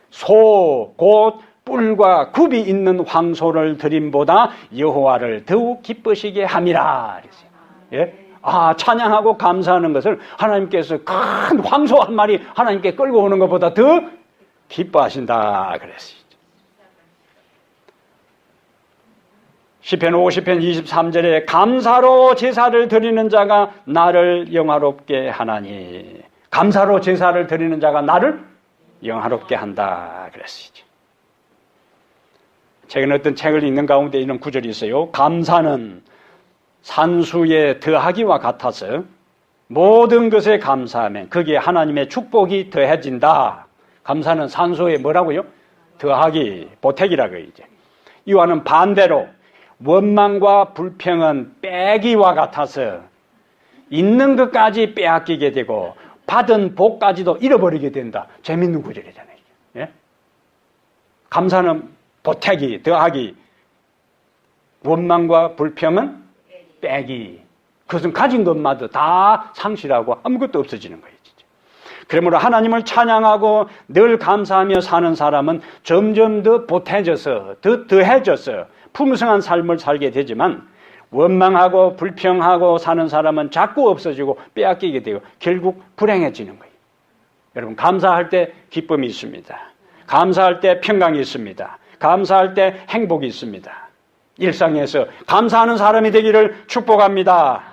[SPEAKER 1] 소 곧 뿔과 굽이 있는 황소를 드림보다 여호와를 더욱 기쁘시게 함이라. 예? 아, 찬양하고 감사하는 것을 하나님께서 큰 황소 한 마리 하나님께 끌고 오는 것보다 더 기뻐하신다 그랬어요. 시편 50편 23절에 감사로 제사를 드리는 자가 나를 영화롭게 하나니 감사로 제사를 드리는 자가 나를 영화롭게 한다 그랬어요. 최근에 어떤 책을 읽는 가운데 이런 구절이 있어요. 감사는 산수의 더하기와 같아서 모든 것에 감사하면 거기에 하나님의 축복이 더해진다. 감사는 산수의 뭐라고요? 더하기, 보태기라고 이제. 이와는 반대로 원망과 불평은 빼기와 같아서 있는 것까지 빼앗기게 되고 받은 복까지도 잃어버리게 된다. 재밌는 구절이잖아요. 예? 감사는 보태기, 더하기, 원망과 불평은 빼기. 그것은 가진 것마다 다 상실하고 아무것도 없어지는 거예요. 진짜. 그러므로 하나님을 찬양하고 늘 감사하며 사는 사람은 점점 더 보태져서, 더 더해져서 풍성한 삶을 살게 되지만 원망하고 불평하고 사는 사람은 자꾸 없어지고 빼앗기게 되고 결국 불행해지는 거예요. 여러분 감사할 때 기쁨이 있습니다. 감사할 때 평강이 있습니다. 감사할 때 행복이 있습니다. 일상에서 감사하는 사람이 되기를 축복합니다.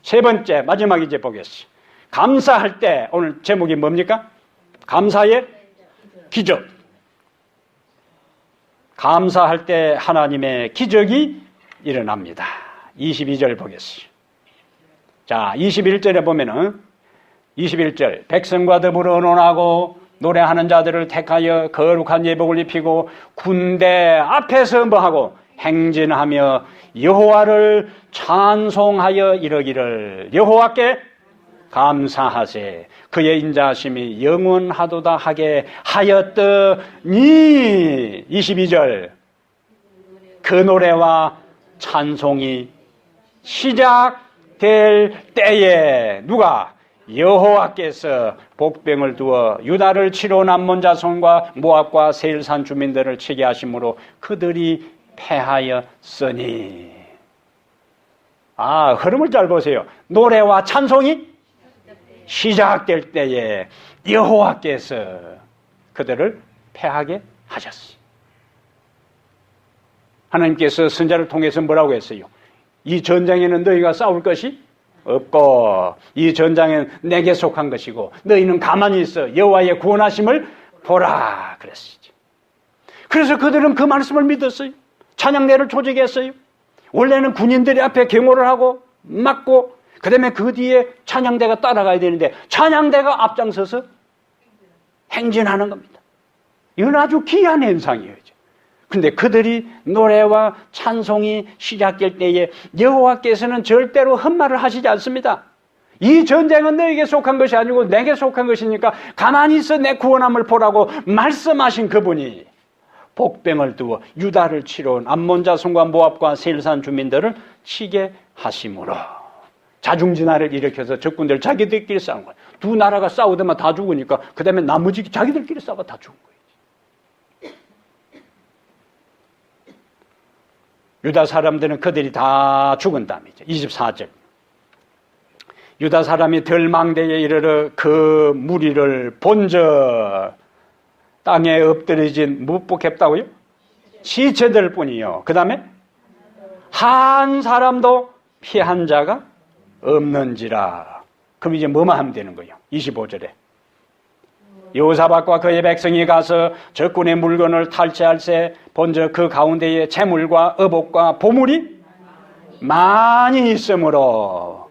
[SPEAKER 1] 세 번째, 마지막 이제 보겠습니다. 감사할 때, 오늘 제목이 뭡니까? 감사의 기적. 감사할 때 하나님의 기적이 일어납니다. 22절 보겠습니다. 자, 21절에 보면은 21절, 백성과 더불어 논하고 노래하는 자들을 택하여 거룩한 예복을 입히고 군대 앞에서 뭐하고 행진하며 여호와를 찬송하여 이르기를 여호와께 감사하세 그의 인자하심이 영원하도다 하게 하였더니 22절 그 노래와 찬송이 시작될 때에 누가 여호와께서 복병을 두어 유다를 치러 남몬 자손과 모압과 세일산 주민들을 치게 하심으로 그들이 패하였으니. 흐름을 잘 보세요. 노래와 찬송이 시작될 때에 여호와께서 그들을 패하게 하셨어요. 하나님께서 선자를 통해서 뭐라고 했어요? 이 전장에는 너희가 싸울 것이 없고 이 전장은 내게 속한 것이고 너희는 가만히 있어 여호와의 구원하심을 보라 그랬어요. 그래서 그들은 그 말씀을 믿었어요. 찬양대를 조직했어요. 원래는 군인들이 앞에 경호를 하고 막고 그 다음에 그 뒤에 찬양대가 따라가야 되는데 찬양대가 앞장서서 행진하는 겁니다. 이건 아주 귀한 현상이에요. 근데 그들이 노래와 찬송이 시작될 때에 여호와께서는 절대로 헛말을 하시지 않습니다. 이 전쟁은 너에게 속한 것이 아니고 내게 속한 것이니까 가만히 있어 내 구원함을 보라고 말씀하신 그분이 복병을 두어 유다를 치러 온 암몬 자손과 모압과 세일산 주민들을 치게 하심으로 자중진화를 일으켜서 적군들 자기들끼리 싸운 거예요. 두 나라가 싸우더만 다 죽으니까 그 다음에 나머지 자기들끼리 싸워 다 죽은 거예요. 유다 사람들은 그들이 다 죽은 다음이죠. 24절. 유다 사람이 들망대에 이르러 그 무리를 본저 땅에 엎드려진 묵묵했다고요? 시체들 뿐이요. 그 다음에 한 사람도 피한 자가 없는지라. 그럼 이제 뭐만 하면 되는 거예요? 25절에. 여호사밧과 그의 백성이 가서 적군의 물건을 탈취할새 본저 그 가운데에 재물과 의복과 보물이 많이 있으므로.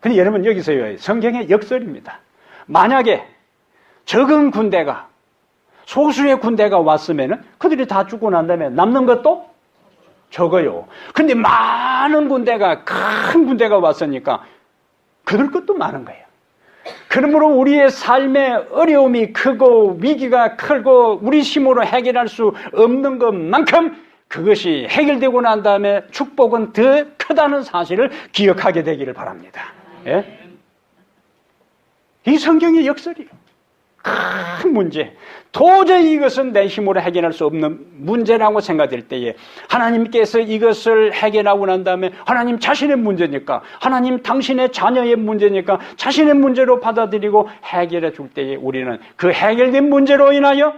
[SPEAKER 1] 근데 여러분 여기서요, 성경의 역설입니다. 만약에 적은 군대가 소수의 군대가 왔으면은 그들이 다 죽고 난 다음에 남는 것도 적어요. 근데 많은 군대가 큰 군대가 왔으니까 그들 것도 많은 거예요. 그러므로 우리의 삶의 어려움이 크고 위기가 크고 우리 힘으로 해결할 수 없는 것만큼 그것이 해결되고 난 다음에 축복은 더 크다는 사실을 기억하게 되기를 바랍니다. 예? 이 성경의 역설이에요. 큰 문제. 도저히 이것은 내 힘으로 해결할 수 없는 문제라고 생각될 때에 하나님께서 이것을 해결하고 난 다음에 하나님 자신의 문제니까 하나님 당신의 자녀의 문제니까 자신의 문제로 받아들이고 해결해 줄 때에 우리는 그 해결된 문제로 인하여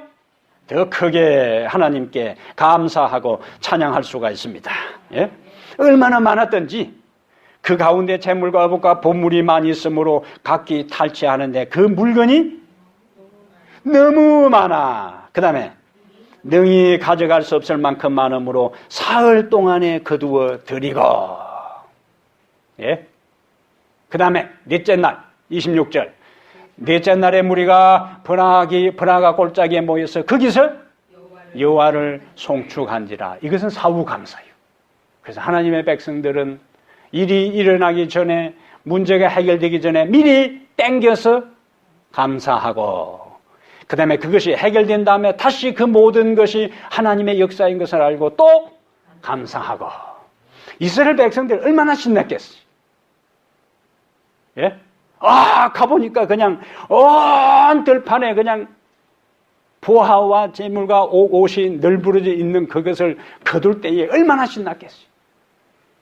[SPEAKER 1] 더 크게 하나님께 감사하고 찬양할 수가 있습니다. 예? 얼마나 많았던지 그 가운데 재물과 의복과 보물이 많이 있으므로 각기 탈취하는데 그 물건이 너무 많아. 그 다음에 능히 가져갈 수 없을 만큼 많으므로 사흘 동안에 거두어 드리고. 예? 그 다음에 넷째 날 26절 넷째 날에 무리가 번화가 골짜기에 모여서 거기서 여호와를 송축한지라. 이것은 사후감사예요. 그래서 하나님의 백성들은 일이 일어나기 전에 문제가 해결되기 전에 미리 땡겨서 감사하고 그 다음에 그것이 해결된 다음에 다시 그 모든 것이 하나님의 역사인 것을 알고 또 감사하고. 이스라엘 백성들 얼마나 신났겠어요. 예? 가보니까 그냥 온 들판에 그냥 보화와 재물과 옷이 널브러져 있는 그것을 거둘 때에 얼마나 신났겠어요.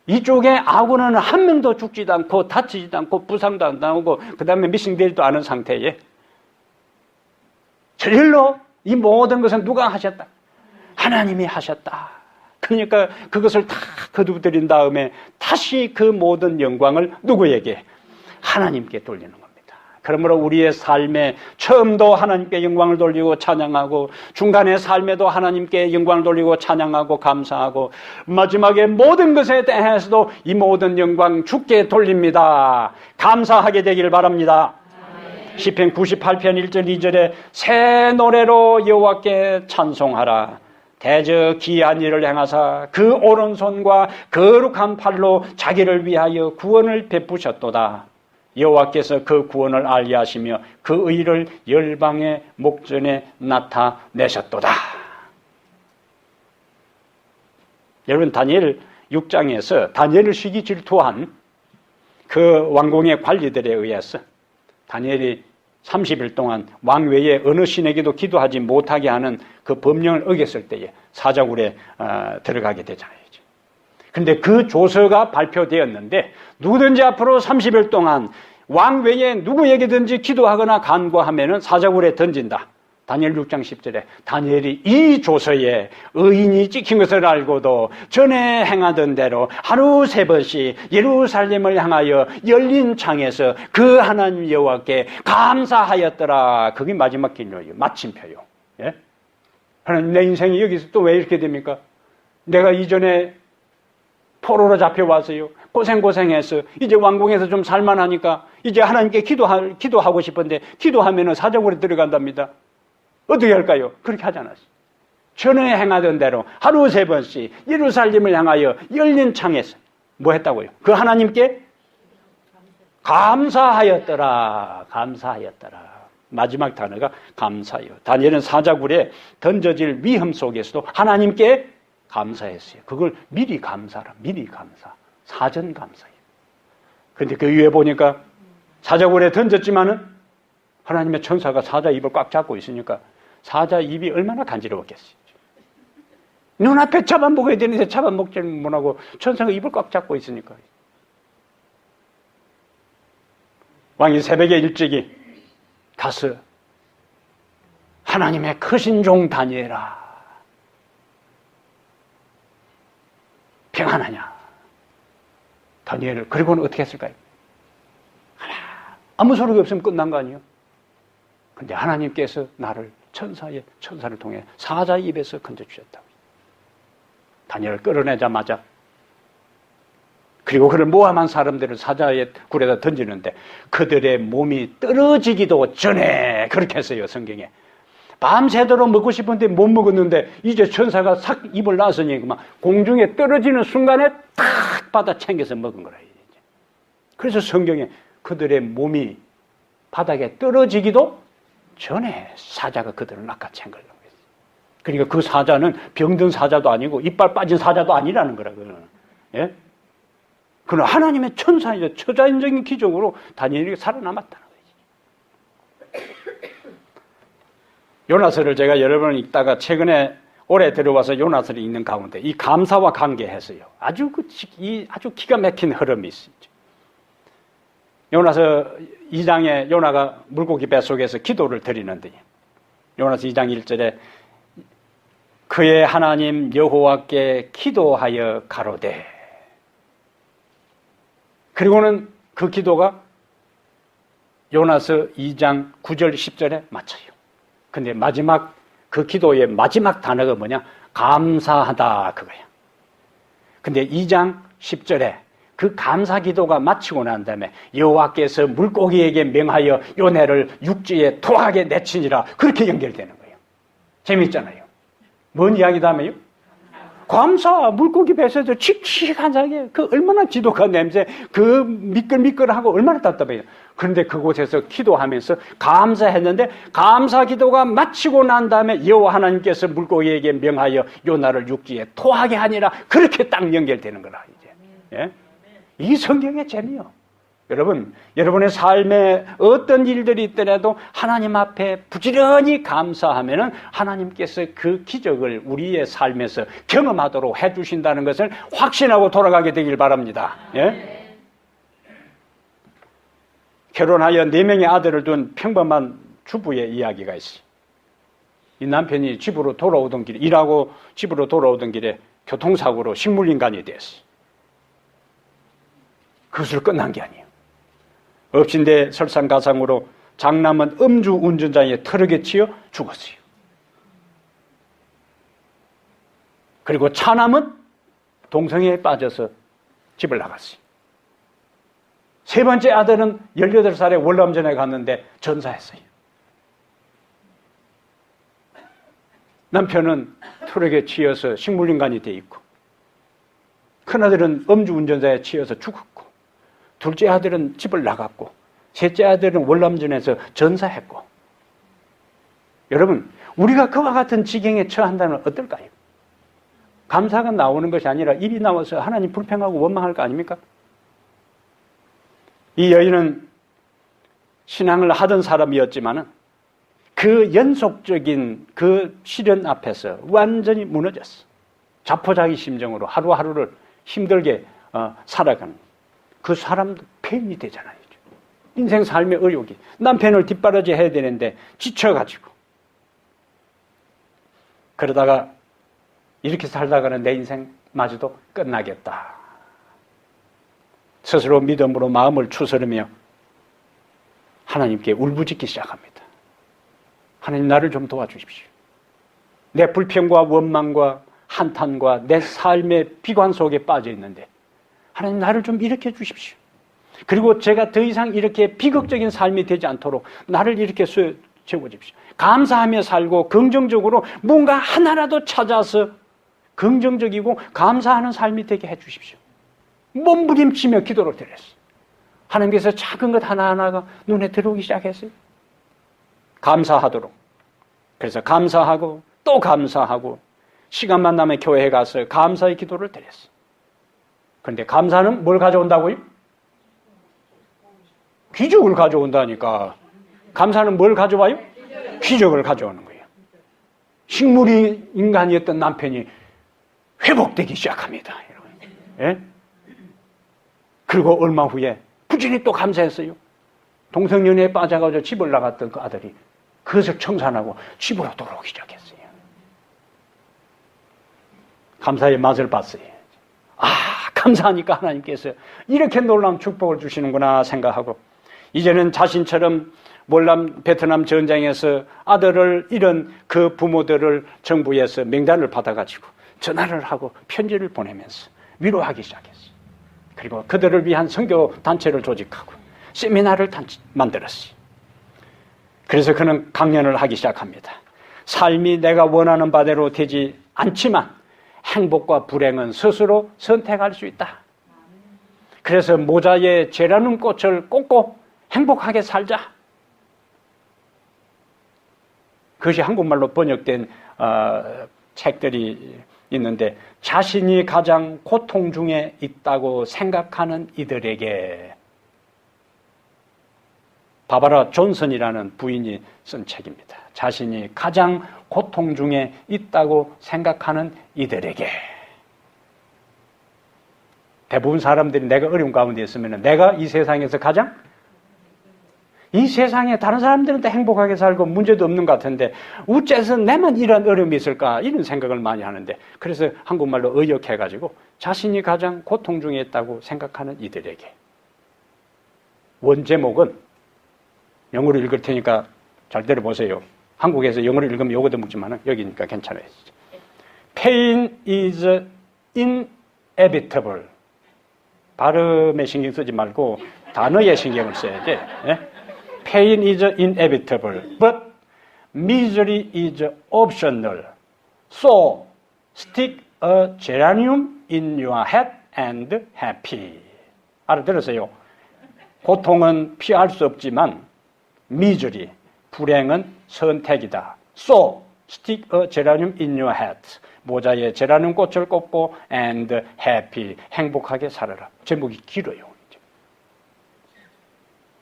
[SPEAKER 1] 이쪽에 아군은 한 명도 죽지도 않고 다치지도 않고 부상도 안 당하고 그 다음에 미싱되지도 않은 상태에 저절로 이 모든 것은 누가 하셨다? 하나님이 하셨다. 그러니까 그것을 다 거두들인 다음에 다시 그 모든 영광을 누구에게? 하나님께 돌리는 겁니다. 그러므로 우리의 삶에 처음도 하나님께 영광을 돌리고 찬양하고, 중간의 삶에도 하나님께 영광을 돌리고 찬양하고 감사하고, 마지막에 모든 것에 대해서도 이 모든 영광 주께 돌립니다. 감사하게 되길 바랍니다. 시편 98편 1절 2절에 새 노래로 여호와께 찬송하라. 대저 기이한 일을 행하사 그 오른손과 거룩한 팔로 자기를 위하여 구원을 베푸셨도다. 여호와께서 그 구원을 알게 하시며 그 의를 열방의 목전에 나타내셨도다. 여러분, 다니엘 6장에서 다니엘을 시기 질투한 그 왕궁의 관리들에 의해서 다니엘이 30일 동안 왕 외에 어느 신에게도 기도하지 못하게 하는 그 법령을 어겼을 때에 사자굴에 들어가게 되잖아요. 그런데 그 조서가 발표되었는데, 누구든지 앞으로 30일 동안 왕 외에 누구에게든지 기도하거나 간구하면은 사자굴에 던진다. 다니엘 6장 10절에 다니엘이 이 조서에 의인이 찍힌 것을 알고도 전에 행하던 대로 하루 3번씩 예루살렘을 향하여 열린 창에서 그 하나님 여호와께 감사하였더라. 그게 마지막 기도예요. 마침표요. 예? 하나님, 내 인생이 여기서 또 왜 이렇게 됩니까? 내가 이전에 포로로 잡혀왔어요. 고생해서 이제 왕궁에서 좀 살만하니까 이제 하나님께 기도하고 싶은데 기도하면은 사자굴에 들어간답니다. 어떻게 할까요? 그렇게 하지 않았어요. 전에 행하던 대로 하루 3번씩 예루살렘을 향하여 열린 창에서 뭐 했다고요? 그 하나님께 감사하였더라. 감사하였더라. 마지막 단어가 감사요. 다니엘은 사자굴에 던져질 위험 속에서도 하나님께 감사했어요. 그걸 미리 감사라. 미리 감사. 사전 감사예요. 그런데 그 위에 보니까 사자굴에 던졌지만은 하나님의 천사가 사자 입을 꽉 잡고 있으니까 사자 입이 얼마나 간지러웠겠어요. 눈앞에 잡아먹어야 되는데 잡아먹지 못하고 천사가 입을 꽉 잡고 있으니까. 왕이 새벽에 일찍이 가서 하나님의 크신 종 다니엘아, 평안하냐? 다니엘을, 그리고는 어떻게 했을까요? 아무 소리가 없으면 끝난 거 아니에요? 근데 하나님께서 나를 천사를 통해 사자 입에서 건져주셨다고. 다니엘을 끌어내자마자, 그리고 그를 모함한 사람들을 사자의 굴에다 던지는데 그들의 몸이 떨어지기도 전에, 그렇게 했어요, 성경에. 밤새도록 먹고 싶은데 못 먹었는데 이제 천사가 싹 입을 놨으니 막 공중에 떨어지는 순간에 탁 받아 챙겨서 먹은 거라. 그래서 성경에 그들의 몸이 바닥에 떨어지기도 전에 사자가 그들을 낚아챈 거라고 했어요. 그러니까 그 사자는 병든 사자도 아니고 이빨 빠진 사자도 아니라는 거라고요. 예? 그는 하나님의 천사이자 초자연적인 기적으로 다니엘이 살아남았다는 거예요. 요나서를 제가 여러 번 읽다가 최근에 올해 들어와서 요나서를 읽는 가운데 이 감사와 관계해서요, 아주 기가 막힌 흐름이 있죠. 요나서 2장에 요나가 물고기 뱃속에서 기도를 드리는데, 요나서 2장 1절에 그의 하나님 여호와께 기도하여 가로되, 그리고는 그 기도가 요나서 2장 9절 10절에 맞춰요. 근데 마지막 그 기도의 마지막 단어가 뭐냐? 감사하다, 그거야. 근데 2장 10절에 그 감사 기도가 마치고 난 다음에 여호와께서 물고기에게 명하여 요나를 육지에 토하게 내치니라, 그렇게 연결되는 거예요. 재밌잖아요. 뭔 이야기다 하면요? 감사, 물고기 뱃에서 칙칙한하게 그 얼마나 지독한 냄새, 그 미끌미끌하고 얼마나 답답해요. 그런데 그곳에서 기도하면서 감사했는데 감사 기도가 마치고 난 다음에 여호와 하나님께서 물고기에게 명하여 요나를 육지에 토하게 하니라, 그렇게 딱 연결되는 거라 이제. 예? 이 성경의 재미요. 여러분, 여러분의 삶에 어떤 일들이 있더라도 하나님 앞에 부지런히 감사하면은 하나님께서 그 기적을 우리의 삶에서 경험하도록 해주신다는 것을 확신하고 돌아가게 되길 바랍니다. 예? 결혼하여 4명의 아들을 둔 평범한 주부의 이야기가 있어요. 이 남편이 집으로 돌아오던 길에, 일하고 집으로 돌아오던 길에 교통사고로 식물인간이 됐어. 그것으로 끝난 게 아니에요. 엎친데 설상가상으로 장남은 음주 운전자의 트럭에 치여 죽었어요. 그리고 차남은 동성애에 빠져서 집을 나갔어요. 세 번째 아들은 18살에 월남전에 갔는데 전사했어요. 남편은 트럭에 치여서 식물인간이 돼 있고, 큰아들은 음주운전자에 치여서 죽었고, 둘째 아들은 집을 나갔고, 셋째 아들은 월남전에서 전사했고. 여러분, 우리가 그와 같은 지경에 처한다면 어떨까요? 감사가 나오는 것이 아니라 입이 나와서 하나님 불평하고 원망할 거 아닙니까? 이 여인은 신앙을 하던 사람이었지만은 그 연속적인 그 시련 앞에서 완전히 무너졌어. 자포자기 심정으로 하루하루를 힘들게 살아가는 그 사람도 폐인이 되잖아요. 인생 삶의 의욕이 남편을 뒷바라지 해야 되는데 지쳐가지고 그러다가 이렇게 살다가는 내 인생마저도 끝나겠다. 스스로 믿음으로 마음을 추스르며 하나님께 울부짖기 시작합니다. 하나님, 나를 좀 도와주십시오. 내 불평과 원망과 한탄과 내 삶의 비관 속에 빠져 있는데 하나님, 나를 좀 일으켜 주십시오. 그리고 제가 더 이상 이렇게 비극적인 삶이 되지 않도록 나를 이렇게 채워주십시오. 감사하며 살고 긍정적으로 뭔가 하나라도 찾아서 긍정적이고 감사하는 삶이 되게 해 주십시오. 몸부림치며 기도를 드렸어요. 하나님께서 작은 것 하나하나가 눈에 들어오기 시작했어요. 감사하도록. 그래서 감사하고 또 감사하고 시간만 나면 교회에 가서 감사의 기도를 드렸어요. 그런데 감사는 뭘 가져온다고요? 기적을 가져온다니까. 감사는 뭘 가져와요? 기적을 가져오는 거예요. 식물이 인간이었던 남편이 회복되기 시작합니다. 예? 그리고 얼마 후에 부지런히 또 감사했어요. 동성연애에 빠져가지고 집을 나갔던 그 아들이 그것을 청산하고 집으로 돌아오기 시작했어요. 감사의 맛을 봤어요. 아, 감사하니까 하나님께서 이렇게 놀라운 축복을 주시는구나 생각하고, 이제는 자신처럼 베트남 전쟁에서 아들을 잃은 그 부모들을 정부에서 명단을 받아가지고 전화를 하고 편지를 보내면서 위로하기 시작했어요. 그리고 그들을 위한 선교 단체를 조직하고 세미나를 만들었어요. 그래서 그는 강연을 하기 시작합니다. 삶이 내가 원하는 바대로 되지 않지만 행복과 불행은 스스로 선택할 수 있다. 그래서 모자에 제라늄 꽃을 꽂고 행복하게 살자. 그것이 한국말로 번역된 책들이 있는데, 자신이 가장 고통 중에 있다고 생각하는 이들에게, 바바라 존슨이라는 부인이 쓴 책입니다. 자신이 가장 고통 중에 있다고 생각하는 이들에게. 대부분 사람들이 내가 어려운 가운데 있으면 내가 이 세상에서 가장, 이 세상에 다른 사람들은 다 행복하게 살고 문제도 없는 것 같은데 어째서 내만 이런 어려움이 있을까, 이런 생각을 많이 하는데, 그래서 한국말로 의역해가지고 자신이 가장 고통 중에 있다고 생각하는 이들에게. 원제목은 영어로 읽을 테니까 잘 들어보세요. 한국에서 영어로 읽으면 요거도 묻지만 여기니까 괜찮아요. Pain is inevitable. 발음에 신경 쓰지 말고 단어에 신경을 써야 돼. Pain is inevitable, but misery is optional. So stick a geranium in your head and happy. 알아들으세요? 고통은 피할 수 없지만 misery, 불행은 선택이다. So stick a geranium in your head. 모자에 제라늄 꽃을 꽂고 and happy, 행복하게 살아라. 제목이 길어요.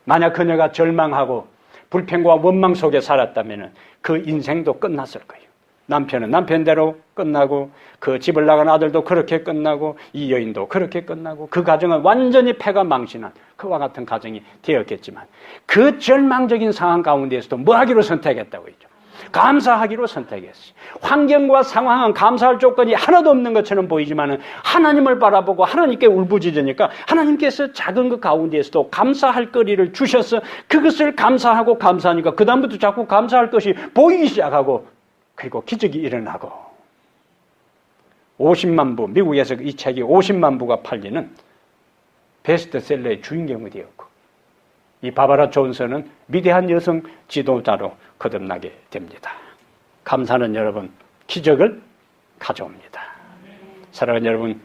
[SPEAKER 1] 만약 그녀가 절망하고 불평과 원망 속에 살았다면 그 인생도 끝났을 거예요. 남편은 남편대로 끝나고, 그 집을 나간 아들도 그렇게 끝나고, 이 여인도 그렇게 끝나고, 그 가정은 완전히 패가 망신한 그와 같은 가정이 되었겠지만, 그 절망적인 상황 가운데에서도 뭐 하기로 선택했다고 했죠? 감사하기로 선택했어요. 환경과 상황은 감사할 조건이 하나도 없는 것처럼 보이지만 하나님을 바라보고 하나님께 울부짖으니까 하나님께서 작은 것 가운데에서도 감사할 거리를 주셔서 그것을 감사하고 감사하니까 그 다음부터 자꾸 감사할 것이 보이기 시작하고 그리고 기적이 일어나고 50만 부, 미국에서 이 책이 50만 부가 팔리는 베스트셀러의 주인공이 되었고 이 바바라 존슨은 위대한 여성 지도자로 거듭나게 됩니다. 감사는 여러분 기적을 가져옵니다. 사랑하는 여러분,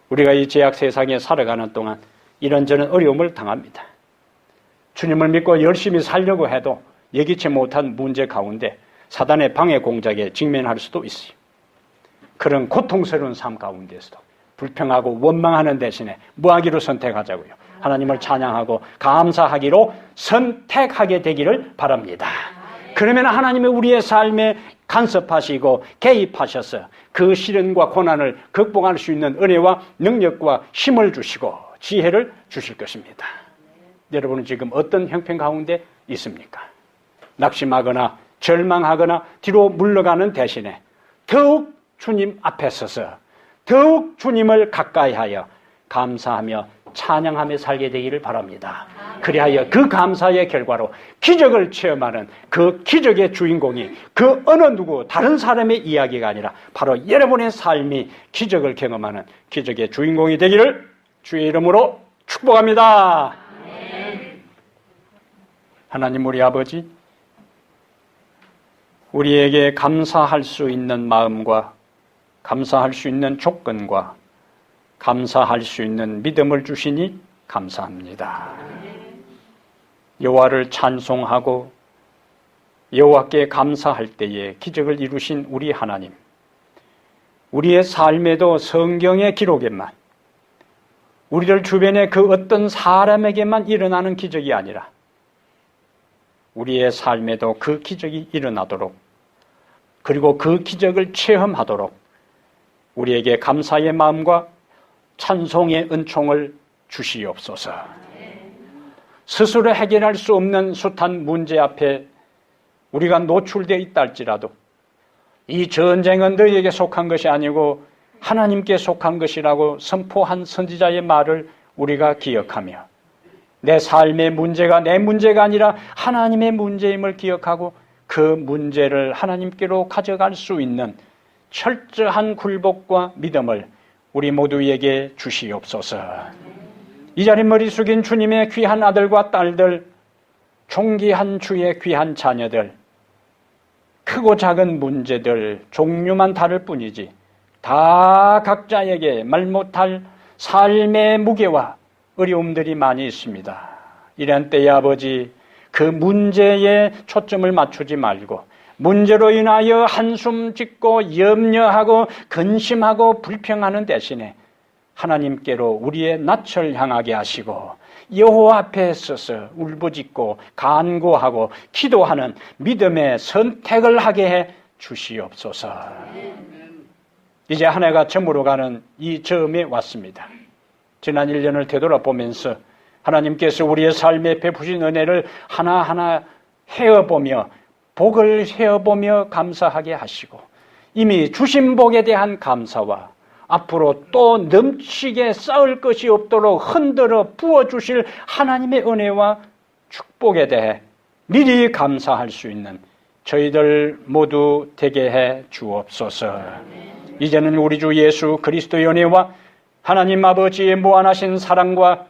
[SPEAKER 1] 우리가 이 죄악 세상에 살아가는 동안 이런저런 어려움을 당합니다. 주님을 믿고 열심히 살려고 해도 예기치 못한 문제 가운데 사단의 방해 공작에 직면할 수도 있어요. 그런 고통스러운 삶 가운데서도 불평하고 원망하는 대신에 뭐하기로 선택하자고요? 하나님을 찬양하고 감사하기로 선택하게 되기를 바랍니다. 그러면 하나님이 우리의 삶에 간섭하시고 개입하셔서 그 시련과 고난을 극복할 수 있는 은혜와 능력과 힘을 주시고 지혜를 주실 것입니다. 여러분은 지금 어떤 형편 가운데 있습니까? 낙심하거나 절망하거나 뒤로 물러가는 대신에 더욱 주님 앞에 서서 더욱 주님을 가까이 하여 감사하며 찬양하며 살게 되기를 바랍니다. 그리하여 그 감사의 결과로 기적을 체험하는 그 기적의 주인공이 그 어느 누구 다른 사람의 이야기가 아니라 바로 여러분의 삶이 기적을 경험하는 기적의 주인공이 되기를 주의 이름으로 축복합니다. 하나님 우리 아버지, 우리에게 감사할 수 있는 마음과 감사할 수 있는 조건과 감사할 수 있는 믿음을 주시니 감사합니다. 여호와를 찬송하고 여호와께 감사할 때에 기적을 이루신 우리 하나님, 우리의 삶에도 성경의 기록에만 우리들 주변에 그 어떤 사람에게만 일어나는 기적이 아니라 우리의 삶에도 그 기적이 일어나도록 그리고 그 기적을 체험하도록 우리에게 감사의 마음과 찬송의 은총을 주시옵소서. 스스로 해결할 수 없는 숱한 문제 앞에 우리가 노출되어 있다 할지라도 이 전쟁은 너희에게 속한 것이 아니고 하나님께 속한 것이라고 선포한 선지자의 말을 우리가 기억하며 내 삶의 문제가 내 문제가 아니라 하나님의 문제임을 기억하고 그 문제를 하나님께로 가져갈 수 있는 철저한 굴복과 믿음을 우리 모두에게 주시옵소서. 이 자리 머리 숙인 주님의 귀한 아들과 딸들, 존귀한 주의 귀한 자녀들, 크고 작은 문제들 종류만 다를 뿐이지 다 각자에게 말 못할 삶의 무게와 어려움들이 많이 있습니다. 이런 때에 아버지, 그 문제에 초점을 맞추지 말고 문제로 인하여 한숨 짓고 염려하고 근심하고 불평하는 대신에 하나님께로 우리의 낯을 향하게 하시고 여호와 앞에 서서 울부짖고 간구하고 기도하는 믿음의 선택을 하게 해 주시옵소서. 이제 한 해가 저물어가는 이 즈음에 왔습니다. 지난 1년을 되돌아보면서 하나님께서 우리의 삶에 베푸신 은혜를 하나하나 헤어보며 복을 헤어보며 감사하게 하시고 이미 주신 복에 대한 감사와 앞으로 또 넘치게 쌓을 것이 없도록 흔들어 부어주실 하나님의 은혜와 축복에 대해 미리 감사할 수 있는 저희들 모두 되게 해 주옵소서. 이제는 우리 주 예수 그리스도의 은혜와 하나님 아버지의 무한하신 사랑과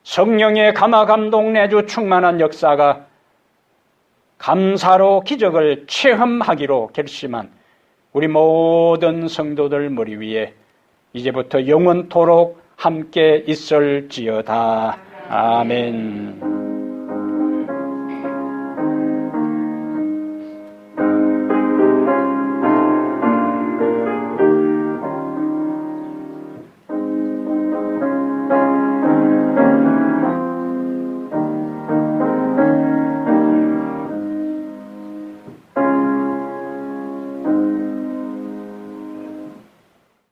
[SPEAKER 1] 성령의 감화 감동 내주 충만한 역사가 감사로 기적을 체험하기로 결심한 우리 모든 성도들 머리 위에 이제부터 영원토록 함께 있을지어다. 아멘.